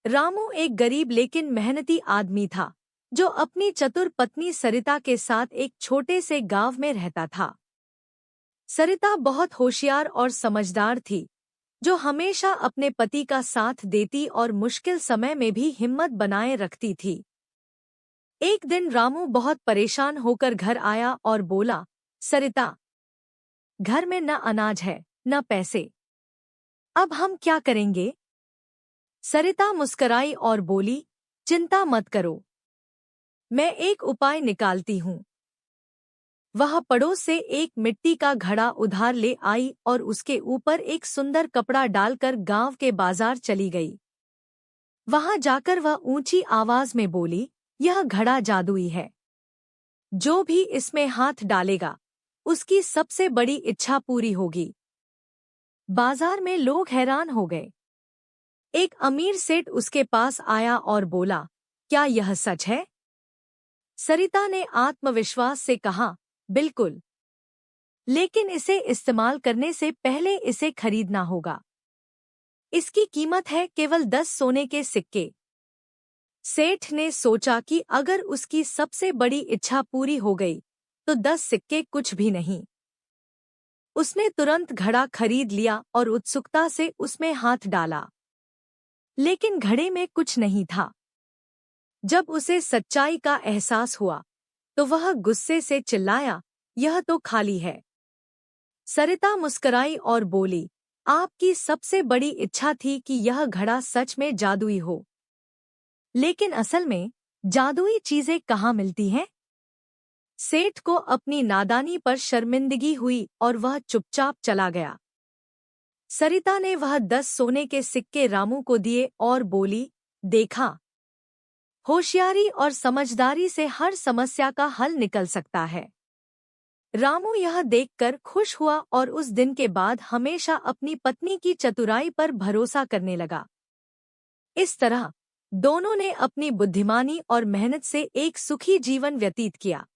रामू एक गरीब लेकिन मेहनती आदमी था, जो अपनी चतुर पत्नी सरिता के साथ एक छोटे से गांव में रहता था। सरिता बहुत होशियार और समझदार थी, जो हमेशा अपने पति का साथ देती और मुश्किल समय में भी हिम्मत बनाए रखती थी। एक दिन रामू बहुत परेशान होकर घर आया और बोला, सरिता, घर में न अनाज है न पैसे, अब हम क्या करेंगे? सरिता मुस्कराई और बोली, चिंता मत करो, मैं एक उपाय निकालती हूँ। वह पड़ोस से एक मिट्टी का घड़ा उधार ले आई और उसके ऊपर एक सुंदर कपड़ा डालकर गांव के बाजार चली गई। वहां जाकर वह ऊंची आवाज में बोली, यह घड़ा जादुई है। जो भी इसमें हाथ डालेगा, उसकी सबसे बड़ी इच्छा पूरी होगी। बाजार में लोग हैरान हो गए। एक अमीर सेठ उसके पास आया और बोला, क्या यह सच है? सरिता ने आत्मविश्वास से कहा, बिल्कुल, लेकिन इसे इस्तेमाल करने से पहले इसे खरीदना होगा। इसकी कीमत है केवल 10 सोने के सिक्के। सेठ ने सोचा कि अगर उसकी सबसे बड़ी इच्छा पूरी हो गई, तो 10 सिक्के कुछ भी नहीं। उसने तुरंत घड़ा खरीद लिया और उत्सुकता से उसमें हाथ डाला, लेकिन घड़े में कुछ नहीं था। जब उसे सच्चाई का एहसास हुआ, तो वह गुस्से से चिल्लाया, यह तो खाली है। सरिता मुस्कराई और बोली, आपकी सबसे बड़ी इच्छा थी कि यह घड़ा सच में जादुई हो। लेकिन असल में जादुई चीजें कहाँ मिलती हैं? सेठ को अपनी नादानी पर शर्मिंदगी हुई और वह चुपचाप चला गया। सरिता ने वह 10 सोने के सिक्के रामू को दिए और बोली, देखा, होशियारी और समझदारी से हर समस्या का हल निकल सकता है। रामू यह देखकर खुश हुआ और उस दिन के बाद हमेशा अपनी पत्नी की चतुराई पर भरोसा करने लगा। इस तरह दोनों ने अपनी बुद्धिमानी और मेहनत से एक सुखी जीवन व्यतीत किया।